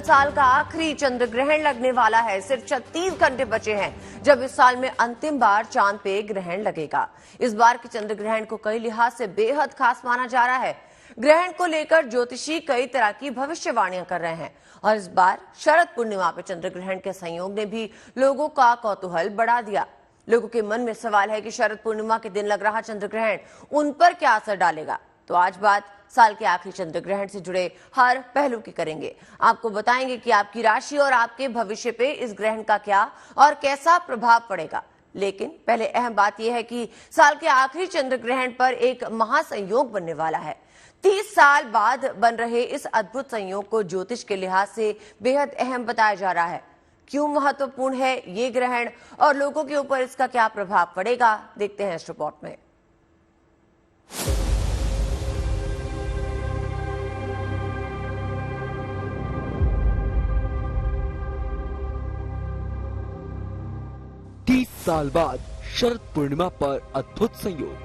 साल का आखिरी चंद्र ग्रहण लगने वाला है। सिर्फ 36 घंटे बचे हैं जब इस साल में अंतिम बार चांद पे ग्रहण लगेगा। इस बार के चंद्र ग्रहण को कई लिहाज से बेहद खास माना जा रहा है। ग्रहण को लेकर ज्योतिषी कई तरह की भविष्यवाणियां कर रहे हैं और इस बार शरद पूर्णिमा पे चंद्र ग्रहण के संयोग ने भी लोगों का कौतूहल बढ़ा दिया। लोगों के मन में सवाल है कि शरद पूर्णिमा के दिन लग रहा चंद्र ग्रहण उन पर क्या असर डालेगा। तो आज बात साल के आखिरी चंद्र ग्रहण से जुड़े हर पहलू की करेंगे। आपको बताएंगे कि आपकी राशि और आपके भविष्य पे इस ग्रहण का क्या और कैसा प्रभाव पड़ेगा। लेकिन पहले अहम बात यह है कि साल के आखिरी चंद्र ग्रहण पर एक महासंयोग बनने वाला है। 30 साल बाद बन रहे इस अद्भुत संयोग को ज्योतिष के लिहाज से बेहद अहम बताया जा रहा है। क्यों महत्वपूर्ण है ये ग्रहण और लोगों के ऊपर इसका क्या प्रभाव पड़ेगा, देखते हैं इस रिपोर्ट में। साल बाद शरद पूर्णिमा पर अद्भुत संयोग।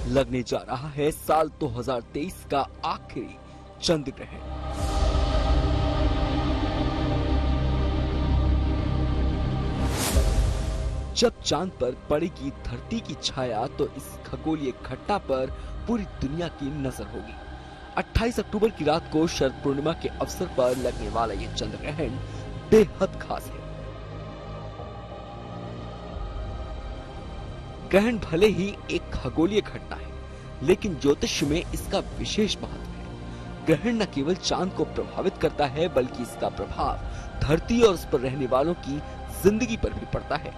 लगने जा रहा है साल 2023 का आखिरी चंद्र ग्रहण। जब चांद पर पड़ेगी धरती की छाया तो इस खगोलीय घटना पर पूरी दुनिया की नजर होगी। 28 अक्टूबर की रात को शरद पूर्णिमा के अवसर पर लगने वाला यह चंद्र ग्रहण बेहद खास है। ग्रहण भले ही एक खगोलीय घटना है, लेकिन ज्योतिष में इसका विशेष महत्व है। ग्रहण न केवल चांद को प्रभावित करता है, बल्कि इसका प्रभाव धरती और उस पर रहने वालों की जिंदगी पर भी पड़ता है।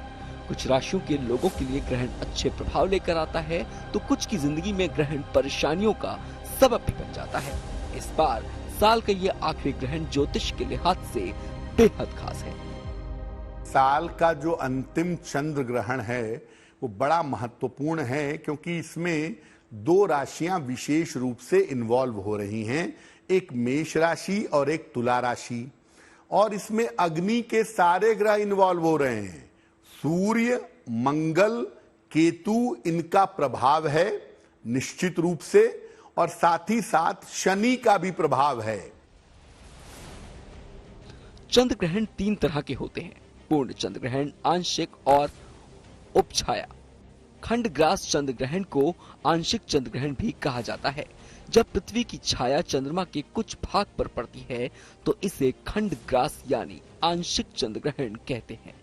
कुछ राशियों के लोगों के लिए ग्रहण अच्छे प्रभाव लेकर आता है, तो कुछ की जिंदगी में ग्रहण परेशानियों का सबब भी बन जाता है। इस बार साल का ये आखिरी ग्रहण ज्योतिष के लिहाज से बेहद खास है। साल का जो अंतिम चंद्र ग्रहण है वो बड़ा महत्वपूर्ण है, क्योंकि इसमें दो राशियां विशेष रूप से इन्वॉल्व हो रही हैं, एक मेष राशि और एक तुला राशि। और इसमें अग्नि के सारे ग्रह इन्वॉल्व हो रहे हैं। सूर्य, मंगल, केतु, इनका प्रभाव है निश्चित रूप से, और साथ ही साथ शनि का भी प्रभाव है। चंद्र ग्रहण 3 तरह के होते हैं: पूर्ण चंद्र ग्रहण, आंशिक और उपछाया। खंडग्रास चंद्र ग्रहण को आंशिक चंद्र ग्रहण भी कहा जाता है। जब पृथ्वी की छाया चंद्रमा के कुछ भाग पर पड़ती है तो इसे खंडग्रास यानी आंशिक चंद्र ग्रहण कहते हैं।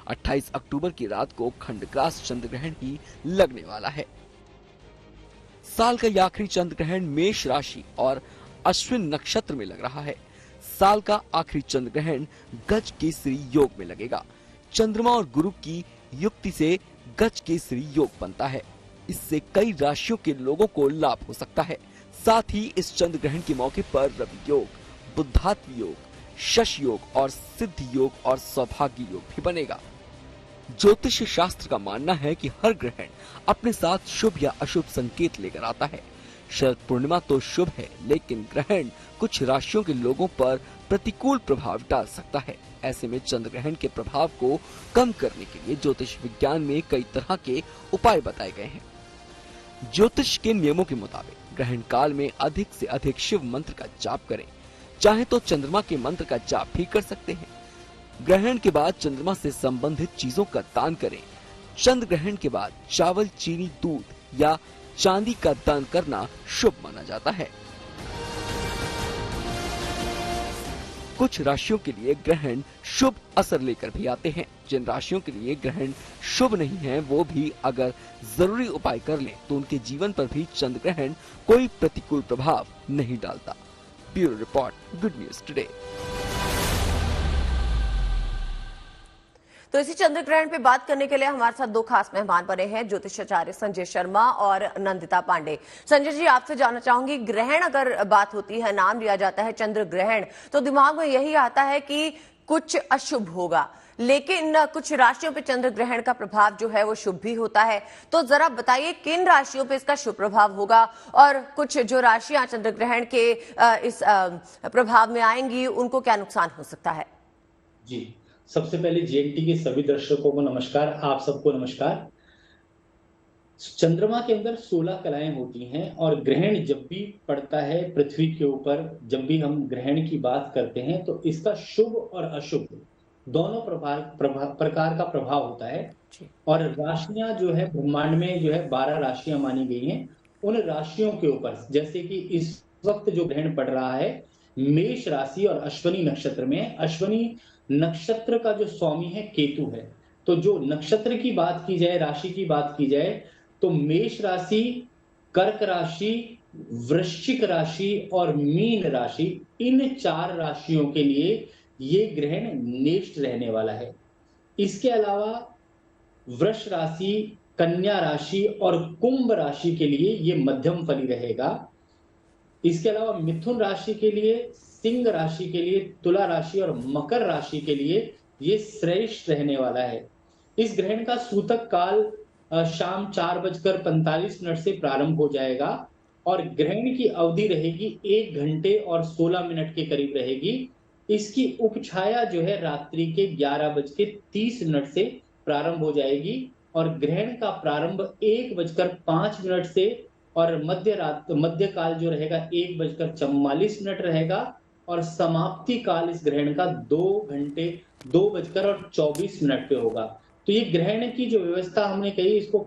28 अक्टूबर की रात को खंडग्रास चंद्र ग्रहण ही लगने वाला है। साल का यह आखिरी चंद्र ग्रहण मेष राशि और अश्विन नक्षत्र में लग रहा है। साल का आखिरी चंद्र ग्रहण गज केसरी योग में लगेगा। चंद्रमा और गुरु की युक्ति से गज केसरी योग बनता है। इससे कई राशियों के लोगों को लाभ हो सकता है। साथ ही इस चंद्र ग्रहण के मौके पर रवि योग, बुद्धात्व योग, शश योग और सिद्धि योग और सौभाग्य योग भी बनेगा। ज्योतिष शास्त्र का मानना है कि हर ग्रहण अपने साथ शुभ या अशुभ संकेत लेकर आता है। शरद पूर्णिमा तो शुभ है, लेकिन ग्रहण कुछ राशियों के लोगों पर प्रतिकूल प्रभाव डाल सकता है। ऐसे में चंद्र ग्रहण के प्रभाव को कम करने के लिए ज्योतिष विज्ञान में कई तरह के उपाय बताए गए हैं। ज्योतिष के नियमों के मुताबिक ग्रहण काल में अधिक से अधिक शिव मंत्र का जाप करें। चाहे तो चंद्रमा के मंत्र का जाप भी कर सकते हैं। ग्रहण के बाद चंद्रमा से संबंधित चीजों का दान करें। चंद्र ग्रहण के बाद चावल, चीनी, दूध या चांदी का दान करना शुभ माना जाता है। कुछ राशियों के लिए ग्रहण शुभ असर लेकर भी आते हैं। जिन राशियों के लिए ग्रहण शुभ नहीं है, वो भी अगर जरूरी उपाय कर लें तो उनके जीवन पर भी चंद्र ग्रहण कोई प्रतिकूल प्रभाव नहीं डालता। Bureau report, good news today. तो इसी चंद्र ग्रहण पे बात करने के लिए हमारे साथ दो खास मेहमान बने हैं, ज्योतिषाचार्य संजय शर्मा और नंदिता पांडे। संजय जी, आपसे जानना चाहूंगी, ग्रहण अगर बात होती है, नाम लिया जाता है चंद्र ग्रहण, तो दिमाग में यही आता है कि कुछ अशुभ होगा, लेकिन कुछ राशियों पे चंद्र ग्रहण का प्रभाव जो है वो शुभ भी होता है। तो जरा बताइए किन राशियों पे इसका शुभ प्रभाव होगा और कुछ जो राशियां चंद्र ग्रहण के इस प्रभाव में आएंगी उनको क्या नुकसान हो सकता है? जी, सबसे पहले जीएनटी के सभी दर्शकों को नमस्कार, आप सबको नमस्कार। चंद्रमा के अंदर 16 कलाएं होती हैं और ग्रहण जब भी पड़ता है पृथ्वी के ऊपर, जब भी हम ग्रहण की बात करते हैं तो इसका शुभ और अशुभ दोनों प्रकार का प्रभाव होता है। और राशियां जो है ब्रह्मांड में जो है 12 राशियां मानी गई हैं। उन राशियों के ऊपर जैसे कि इस वक्त जो ग्रहण पड़ रहा है मेष राशि और अश्विनी नक्षत्र में, अश्विनी नक्षत्र का जो स्वामी है केतु है। तो जो नक्षत्र की बात की जाए, राशि की बात की जाए, तो मेष राशि, कर्क राशि, वृश्चिक राशि और मीन राशि, इन 4 राशियों के लिए ये ग्रहण नेष्ट रहने वाला है। इसके अलावा वृष राशि, कन्या राशि और कुंभ राशि के लिए ये मध्यम फली रहेगा। इसके अलावा मिथुन राशि के लिए, सिंह राशि के लिए, तुला राशि और मकर राशि के लिए ये श्रेष्ठ रहने वाला है। इस ग्रहण का सूतक काल शाम 4:45 से प्रारंभ हो जाएगा और ग्रहण की अवधि रहेगी 1 घंटे और 16 मिनट के करीब रहेगी। इसकी उपछाया जो है रात्रि के 11:30 से प्रारंभ हो जाएगी और ग्रहण का प्रारंभ 1:05 से और मध्य काल जो रहेगा 1:44 रहेगा और समाप्ति काल इस ग्रहण का 2:24 पे होगा। तो ये ग्रहण की जो व्यवस्था हमने कही, इसको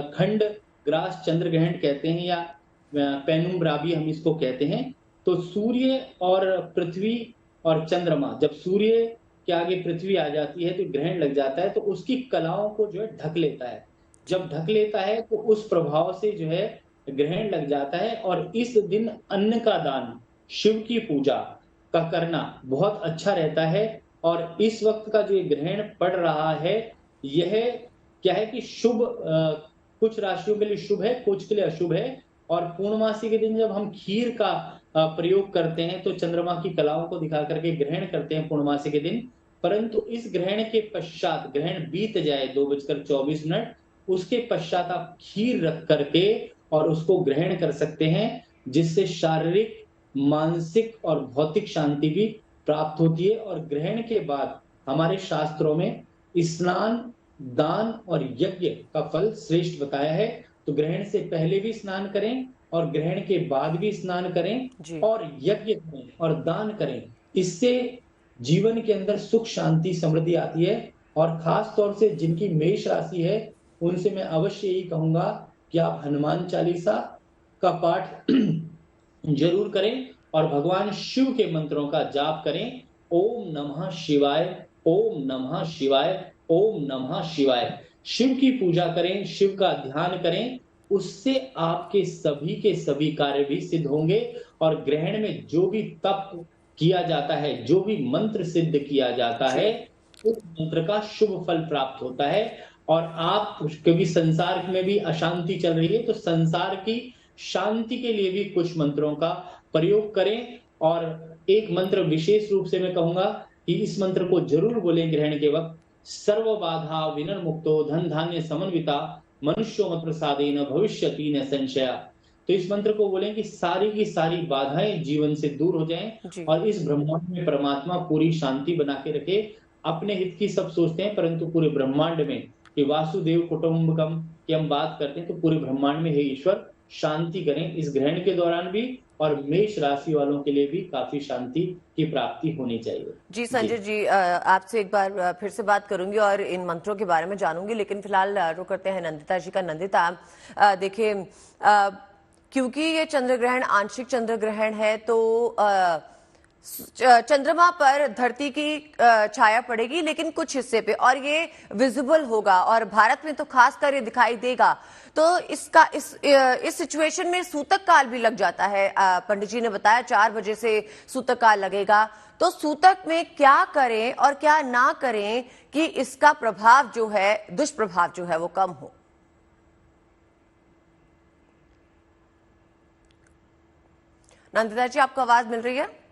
खंड ग्रास चंद्र ग्रहण कहते हैं या पेनुम्ब्रा भी हम इसको कहते हैं। तो सूर्य और पृथ्वी और चंद्रमा, जब सूर्य के आगे पृथ्वी आ जाती है तो ग्रहण लग जाता है, तो उसकी कलाओं को जो है ढक लेता है। जब ढक लेता है तो उस प्रभाव से जो है ग्रहण लग जाता है और इस दिन अन्न का दान, शिव की पूजा का करना बहुत अच्छा रहता है। और इस वक्त का जो ग्रहण पड़ रहा है यह क्या है कि शुभ, कुछ राशियों के लिए शुभ है, कुछ के लिए अशुभ है। और पूर्णमासी के दिन जब हम खीर का प्रयोग करते हैं तो चंद्रमा की कलाओं को दिखा करके ग्रहण करते हैं पूर्णमासी के दिन। परंतु इस ग्रहण के पश्चात, ग्रहण बीत जाए 2:24, उसके पश्चात आप खीर रख करके और उसको ग्रहण कर सकते हैं, जिससे शारीरिक, मानसिक और भौतिक शांति भी प्राप्त होती है। और ग्रहण के बाद हमारे शास्त्रों में स्नान, दान और यज्ञ का फल श्रेष्ठ बताया है। तो ग्रहण से पहले भी स्नान करें और ग्रहण के बाद भी स्नान करें और यज्ञ करें और दान करें। इससे जीवन के अंदर सुख, शांति, समृद्धि आती है। और खास तौर से जिनकी मेष राशि है उनसे मैं अवश्य यही कहूंगा कि आप हनुमान चालीसा का पाठ जरूर करें और भगवान शिव के मंत्रों का जाप करें। ओम नमः शिवाय, ओम नमः शिवाय, ओम नमः शिवाय। शिव की पूजा करें, शिव का ध्यान करें, उससे आपके सभी के सभी कार्य भी सिद्ध होंगे। और ग्रहण में जो भी तप किया जाता है, जो भी मंत्र सिद्ध किया जाता है, उस मंत्र का शुभ फल प्राप्त होता है। और आप कभी संसार में भी अशांति चल रही है तो संसार की शांति के लिए भी कुछ मंत्रों का प्रयोग करें। और एक मंत्र विशेष रूप से मैं कहूंगा कि इस मंत्र को जरूर बोलें ग्रहण के वक्त। सर्व बाधा विनर्मुक्तो धन धान्य समन्विता मनुष्यो मत प्रसादेन भविष्यति न संशया। तो इस मंत्र को बोलें कि सारी की सारी बाधाएं जीवन से दूर हो जाएं और इस ब्रह्मांड में परमात्मा पूरी शांति बना के रखे। अपने हित की सब सोचते हैं परंतु पूरे ब्रह्मांड में, कि वासुदेव कुटुंबकम की हम बात करते हैं, तो पूरे ब्रह्मांड में हे ईश्वर शांति करें इस ग्रहण के दौरान भी। और मेष राशि वालों के लिए भी काफी शांति की प्राप्ति होनी चाहिए। जी संजय जी, आपसे एक बार फिर से बात करूंगी और इन मंत्रों के बारे में जानूंगी, लेकिन फिलहाल रुक करते हैं नंदिता जी का। नंदिता, देखिए, क्योंकि ये चंद्र ग्रहण आंशिक चंद्र ग्रहण है तो चंद्रमा पर धरती की छाया पड़ेगी लेकिन कुछ हिस्से पे, और ये विजिबल होगा और भारत में तो खासकर ये दिखाई देगा। तो इस सिचुएशन में सूतक काल भी लग जाता है। पंडित जी ने बताया 4 बजे से सूतक काल लगेगा। तो सूतक में क्या करें और क्या ना करें कि इसका प्रभाव जो है, दुष्प्रभाव जो है वो कम हो? नंदिता जी, आपको आवाज मिल रही है?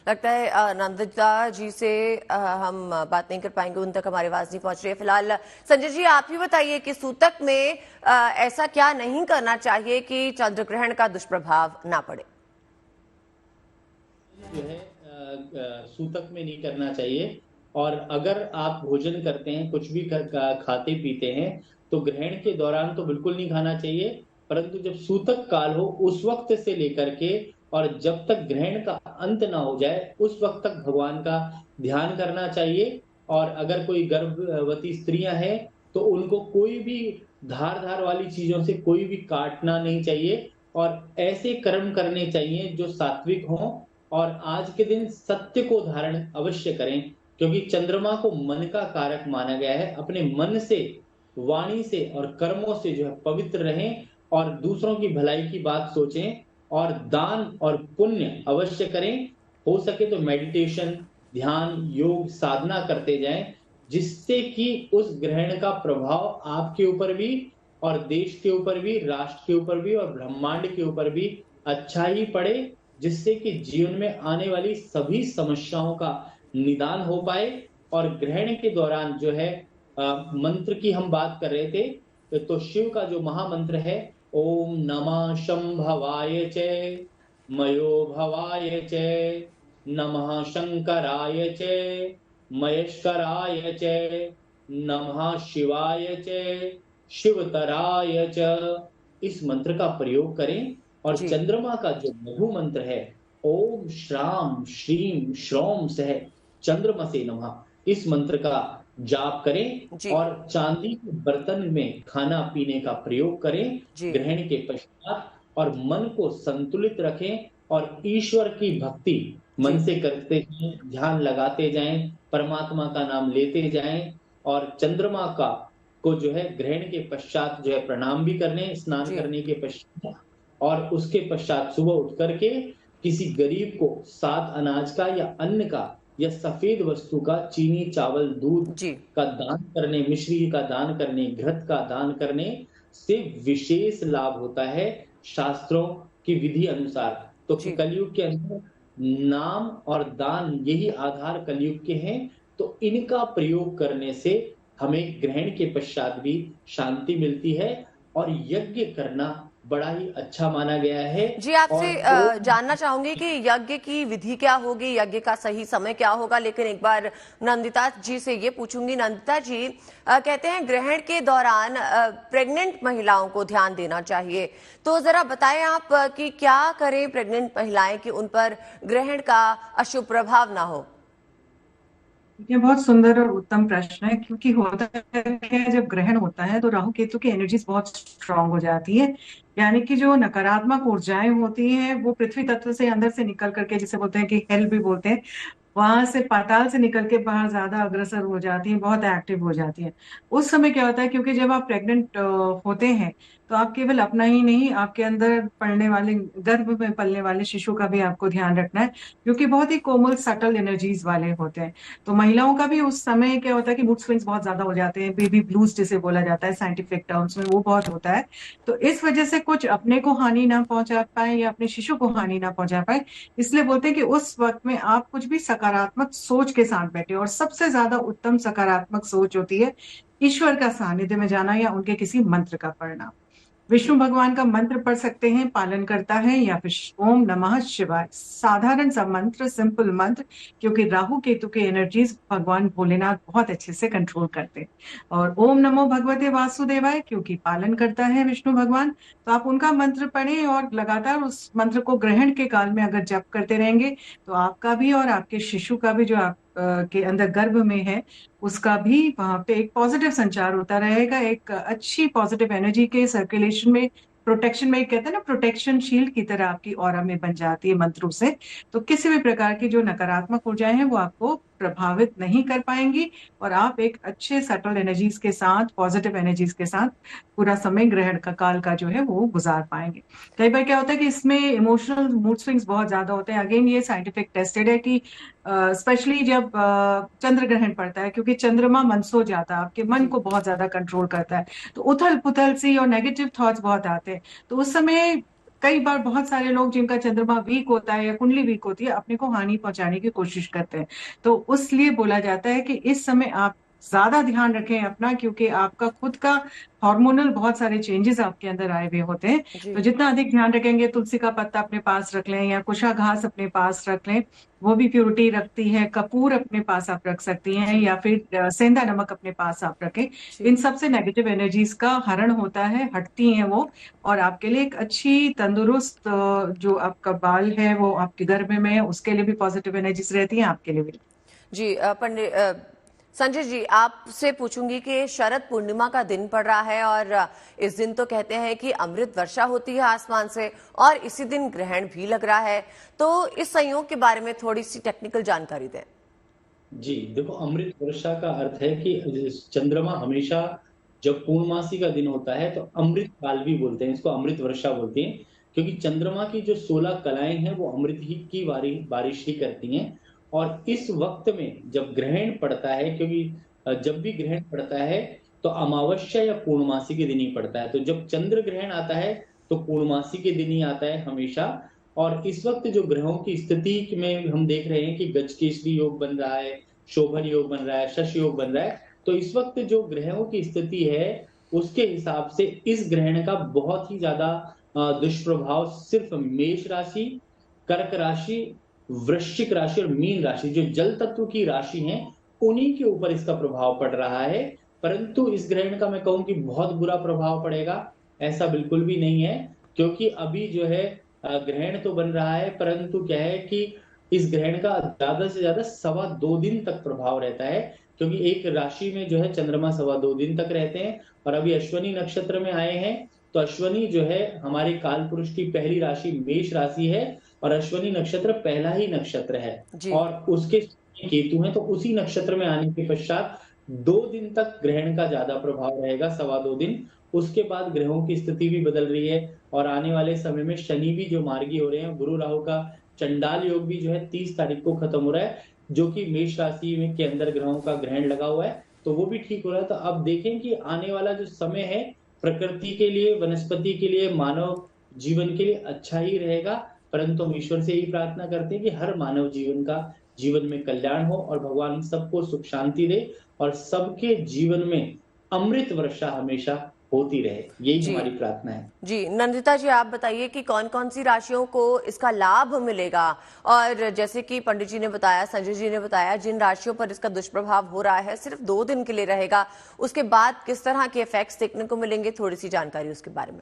लगता है नंदिता जी से हम बात नहीं कर पाएंगे, उन तक हमारी आवाज नहीं पहुंच रही है। फिलहाल संजय जी, आप ही बताइए कि सूतक में ऐसा क्या नहीं करना चाहिए कि चंद्र ग्रहण का दुष्प्रभाव ना पड़े? जो है सूतक में नहीं करना चाहिए। और अगर आप भोजन करते हैं, कुछ भी खाते पीते हैं, तो ग्रहण के दौरान तो बिल्कुल नहीं खाना चाहिए, परंतु जब सूतक काल हो उस वक्त से लेकर के और जब तक ग्रहण का अंत ना हो जाए उस वक्त तक भगवान का ध्यान करना चाहिए। और अगर कोई गर्भवती स्त्रियां हैं तो उनको कोई भी धार वाली चीजों से कोई भी काटना नहीं चाहिए और ऐसे कर्म करने चाहिए जो सात्विक हों। और आज के दिन सत्य को धारण अवश्य करें, क्योंकि चंद्रमा को मन का कारक माना गया है। अपने मन से, वाणी से और कर्मों से जो है पवित्र रहें और दूसरों की भलाई की बात सोचें और दान और पुण्य अवश्य करें। हो सके तो मेडिटेशन, ध्यान, योग, साधना करते जाएं, जिससे कि उस ग्रहण का प्रभाव आपके ऊपर भी और देश के ऊपर भी, राष्ट्र के ऊपर भी और ब्रह्मांड के ऊपर भी अच्छा ही पड़े, जिससे कि जीवन में आने वाली सभी समस्याओं का निदान हो पाए। और ग्रहण के दौरान जो है मंत्र की हम बात कर रहे थे, तो शिव का जो महामंत्र है, ओम नमः शंभवाय च, मयो भवाय च, नमः शंकराय च, महेश्वराय च, नमः शिवाय च, शिवतराय च, इस मंत्र का प्रयोग करें। और जी चंद्रमा का जो लघु मंत्र है, ओम श्राम श्रीम श्रौम सह चंद्रमसे नमः, इस मंत्र का जाप करें जी और चांदी के बर्तन में खाना पीने का प्रयोग करें जी ग्रहण के पश्चात। और मन को संतुलित रखें और ईश्वर की भक्ति मन जी से करते जाएं, ध्यान लगाते जाएं, परमात्मा का नाम लेते जाएं। और चंद्रमा का को जो है ग्रहण के पश्चात जो है प्रणाम भी करने, स्नान जी करने के पश्चात। और उसके पश्चात सुबह उठ करके किसी गरीब को सात अनाज का या अन्न का या सफेद वस्तु का, चीनी, चावल, दूध जी का दान करने, मिश्री का दान करने, घृत का दान करने से विशेष लाभ होता है शास्त्रों की विधि अनुसार। तो जी कलयुग के अंदर नाम और दान यही आधार कलयुग के हैं। तो इनका प्रयोग करने से हमें ग्रहण के पश्चात भी शांति मिलती है और यज्ञ करना बड़ा ही अच्छा माना गया है। जी आपसे और ओ जानना चाहूंगी कि यज्ञ की विधि क्या होगी, यज्ञ का सही समय क्या होगा, लेकिन एक बार नंदिता जी से ये पूछूंगी। नंदिता जी कहते हैं ग्रहण के दौरान प्रेग्नेंट महिलाओं को ध्यान देना चाहिए, तो जरा बताएं आप कि क्या करें प्रेग्नेंट महिलाएं कि उन पर ग्रहण का अशुभ प्रभाव ना हो। ये बहुत सुंदर और उत्तम प्रश्न है, क्योंकि होता है जब ग्रहण होता है तो राहु केतु की एनर्जीज बहुत स्ट्रांग हो जाती है। यानी कि जो नकारात्मक ऊर्जाएं होती हैं वो पृथ्वी तत्व से अंदर से निकल करके, जिसे बोलते हैं कि हेल भी बोलते हैं, वहां से पाताल से निकल के बाहर ज्यादा अग्रसर हो जाती है, बहुत एक्टिव हो जाती है। उस समय क्या होता है, क्योंकि जब आप प्रेग्नेंट होते हैं तो आप केवल अपना ही नहीं, आपके अंदर पलने वाले, गर्भ में पलने वाले शिशु का भी आपको ध्यान रखना है, क्योंकि बहुत ही कोमल सटल एनर्जीज वाले होते हैं। तो महिलाओं का भी उस समय क्या होता है कि मूड स्विंग्स बहुत ज्यादा हो जाते हैं, बेबी ब्लूज जिसे बोला जाता है साइंटिफिक टर्म्स में, वो बहुत होता है। तो इस वजह से कुछ अपने को हानि ना पहुंचा पाए या अपने शिशु को हानि ना पहुंचा पाए, इसलिए बोलते हैं कि उस वक्त में आप कुछ भी सकारात्मक सोच के साथ बैठे। और सबसे ज्यादा उत्तम सकारात्मक सोच होती है ईश्वर का सानिध्य में जाना या उनके किसी मंत्र का पढ़ना। विष्णु भगवान का मंत्र पढ़ सकते हैं, पालन करता है, या फिर ओम नमः शिवाय, साधारण सा मंत्र, सिंपल मंत्र, क्योंकि राहु केतु के एनर्जीज भगवान भोलेनाथ बहुत अच्छे से कंट्रोल करते हैं। और ओम नमो भगवते वासुदेवाय, क्योंकि पालन करता है विष्णु भगवान, तो आप उनका मंत्र पढ़ें और लगातार उस मंत्र को ग्रहण के काल में अगर जप करते रहेंगे तो आपका भी और आपके शिशु का भी, जो आप के अंदर गर्भ में है, उसका भी वहां पे एक पॉजिटिव संचार होता रहेगा, एक अच्छी पॉजिटिव एनर्जी के सर्कुलेशन में, प्रोटेक्शन में, कहते हैं ना, प्रोटेक्शन शील्ड की तरह आपकी ऑरा में बन जाती है मंत्रों से। तो किसी भी प्रकार की जो नकारात्मक ऊर्जाएं हैं वो आपको प्रभावित नहीं कर पाएंगी और आप एक अच्छे सटल एनर्जीज के साथ, पॉजिटिव एनर्जीज के साथ पूरा समय ग्रहण का काल का जो है वो गुजार पाएंगे। कई बार क्या होता है कि इसमें इमोशनल मूड स्विंग्स बहुत ज्यादा होते हैं। अगेन ये साइंटिफिक टेस्टेड है कि स्पेशली जब चंद्र ग्रहण पड़ता है, क्योंकि चंद्रमा मन सो जाता है, आपके मन को बहुत ज्यादा कंट्रोल करता है, तो उथल पुथल सी और नेगेटिव थॉट्स बहुत आते हैं। तो उस समय कई बार बहुत सारे लोग जिनका चंद्रमा वीक होता है या कुंडली वीक होती है, अपने को हानि पहुंचाने की कोशिश करते हैं। तो उसलिए बोला जाता है कि इस समय आप ज्यादा ध्यान रखें अपना, क्योंकि आपका खुद का हार्मोनल बहुत सारे चेंजेस आपके अंदर आए हुए होते हैं। जी तो जितना अधिक ध्यान रखेंगे, तुलसी का पत्ता अपने पास रख लें या कुशा घास अपने पास रख लें, वो भी प्योरिटी रखती है। कपूर अपने पास आप रख सकती हैं, जी या फिर सेंधा नमक अपने पास आप रखें। इन जी सब से नेगेटिव एनर्जीज का हरण होता है, हटती हैं वो, और आपके लिए एक अच्छी तंदुरुस्त जो आपका बाल है वो आपके गर्भ में है, उसके लिए भी पॉजिटिव एनर्जीज रहती हैं, आपके लिए भी। जी पंडित संजय जी, आपसे पूछूंगी कि शरद पूर्णिमा का दिन पड़ रहा है और इस दिन तो कहते हैं कि अमृत वर्षा होती है आसमान से, और इसी दिन ग्रहण भी लग रहा है। तो इस संयोग के बारे में थोड़ी सी टेक्निकल जानकारी दें। जी देखो, अमृत वर्षा का अर्थ है कि चंद्रमा हमेशा जब पूर्णमासी का दिन होता है तो अमृत काल भी बोलते हैं इसको, अमृत वर्षा बोलते हैं, क्योंकि चंद्रमा की जो 16 कलाएं हैं वो अमृत ही की बारिश ही करती हैं। और इस वक्त में जब ग्रहण पड़ता है, क्योंकि जब भी ग्रहण पड़ता है तो अमावस्या या पूर्णमासी के दिन ही पड़ता है, तो जब चंद्र ग्रहण आता है तो पूर्णमासी के दिन ही आता है हमेशा। और इस वक्त जो ग्रहों की स्थिति में हम देख रहे हैं कि गजकेसरी योग बन रहा है, शोभन योग बन रहा है, शश योग बन रहा है, तो इस वक्त जो ग्रहों की स्थिति है उसके हिसाब से इस ग्रहण का बहुत ही ज्यादा दुष्प्रभाव सिर्फ मेष राशि, कर्क राशि, वृश्चिक राशि और मीन राशि, जो जल तत्व की राशि हैं, उन्हीं के ऊपर इसका प्रभाव पड़ रहा है। परंतु इस ग्रहण का मैं कहूं कि बहुत बुरा प्रभाव पड़ेगा, ऐसा बिल्कुल भी नहीं है। क्योंकि अभी जो है ग्रहण तो बन रहा है, परंतु क्या है कि इस ग्रहण का ज्यादा से ज्यादा 2.25 दिन तक प्रभाव रहता है, क्योंकि एक राशि में जो है चंद्रमा 2.25 दिन तक रहते हैं। और अभी अश्वनी नक्षत्र में आए हैं, तो अश्वनी जो है हमारे काल पुरुष की पहली राशि मेष राशि है, और अश्वनी नक्षत्र पहला ही नक्षत्र है, जी और उसके केतु हैं, तो उसी नक्षत्र में आने के पश्चात 2 दिन तक ग्रहण का ज्यादा प्रभाव रहेगा, 2.25 दिन। उसके बाद ग्रहों की स्थिति भी बदल रही है, और आने वाले समय में शनि भी जो मार्गी हो रहे हैं, गुरु राहु का चंडाल योग भी जो है 30 तारीख को खत्म हो रहा है, जो कि मेष राशि में के अंदर ग्रहों का ग्रहण लगा हुआ है, तो वो भी ठीक हो रहा है। तो अब देखें कि आने वाला जो समय है प्रकृति के लिए, वनस्पति के लिए, मानव जीवन के लिए अच्छा ही रहेगा। परंतु हम ईश्वर से यही प्रार्थना करते हैं कि हर मानव जीवन में कल्याण हो, और भगवान सबको सुख शांति दे, और सबके जीवन में अमृत वर्षा हमेशा होती रहे, यही जी हमारी प्रार्थना है। जी नंदिता जी, आप बताइए कि कौन कौन सी राशियों को इसका लाभ मिलेगा, और जैसे कि पंडित जी ने बताया, संजय जी ने बताया, जिन राशियों पर इसका दुष्प्रभाव हो रहा है सिर्फ 2 दिन के लिए रहेगा, उसके बाद किस तरह के इफेक्ट्स देखने को मिलेंगे, थोड़ी सी जानकारी उसके बारे में।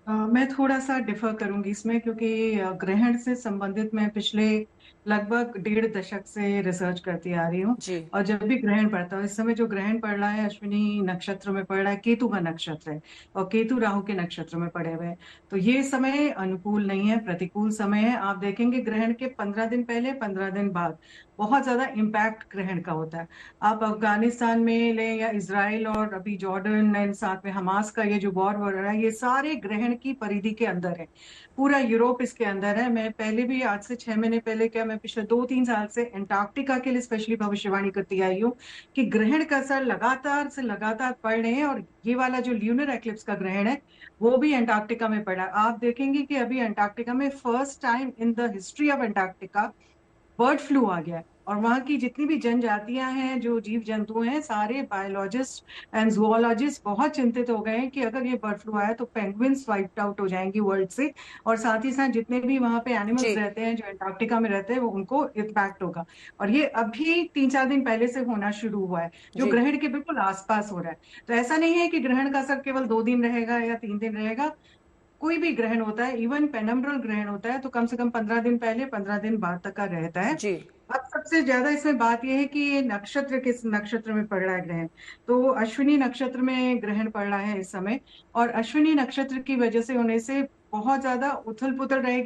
मैं थोड़ा सा डिफर करूंगी इसमें, क्योंकि ग्रहण से संबंधित मैं पिछले लगभग 1.5 दशक से रिसर्च करती आ रही हूँ। जी और जब भी ग्रहण पड़ता है, इस समय जो ग्रहण पड़ रहा है अश्विनी नक्षत्र में पड़ रहा है, केतु का नक्षत्र है, और केतु राहु के नक्षत्र में पड़े हुए हैं। तो ये समय अनुकूल नहीं है, प्रतिकूल समय है। आप देखेंगे ग्रहण के 15 दिन पहले, 15 दिन बाद बहुत ज्यादा इम्पैक्ट ग्रहण का होता है। आप अफगानिस्तान में लें या इजराइल, और अभी जॉर्डन एंड साथ में हमास का ये जो वॉर हो रहा है, ये सारे ग्रहण की परिधि के अंदर है। पूरा यूरोप इसके अंदर है। मैं पहले भी, आज से 6 महीने पहले क्या, मैं पिछले 2-3 साल से अंटार्कटिका के लिए स्पेशली भविष्यवाणी करती आई हूँ कि ग्रहण का असर लगातार से लगातार पड़ रहे हैं। और ये वाला जो ल्यूनर एक्लिप्स का ग्रहण है वो भी अंटार्कटिका में पड़ा है। आप देखेंगे कि अभी अंटार्कटिका में first time in the history of Antarctica bird flu आ गया है। और वहां की जितनी भी जनजातियां हैं, जो जीव जंतु हैं, सारे बायोलॉजिस्ट एंड जुओलॉजिस्ट बहुत चिंतित हो गए हैं कि अगर ये बर्ड फ्लू आया तो पेंगुइन्स वाइप्ड आउट हो जाएंगी वर्ल्ड से, और साथ ही साथ जितने भी वहां पे एनिमल्स जी रहते हैं जो अंटार्कटिका में रहते हैं, वो उनको इम्पैक्ट होगा। और ये अभी 3-4 दिन पहले से होना शुरू हुआ है, जो जी ग्रहण के बिल्कुल आसपास हो रहा है। तो ऐसा नहीं है कि ग्रहण का असर केवल 2 दिन रहेगा या 3 दिन रहेगा। कोई भी ग्रहण होता है, इवन पेनम्ब्रल ग्रहण होता है, तो कम से कम 15 दिन पहले, 15 दिन बाद तक का रहता है। जी अब सबसे ज्यादा इसमें बात यह है कि ये नक्षत्र किस नक्षत्र में पड़ रहा है ग्रहण। तो अश्विनी नक्षत्र में ग्रहण पड़ रहा है इस समय, और अश्विनी नक्षत्र की वजह से होने से बहुत ज्यादा उथल पुथल रहेगी।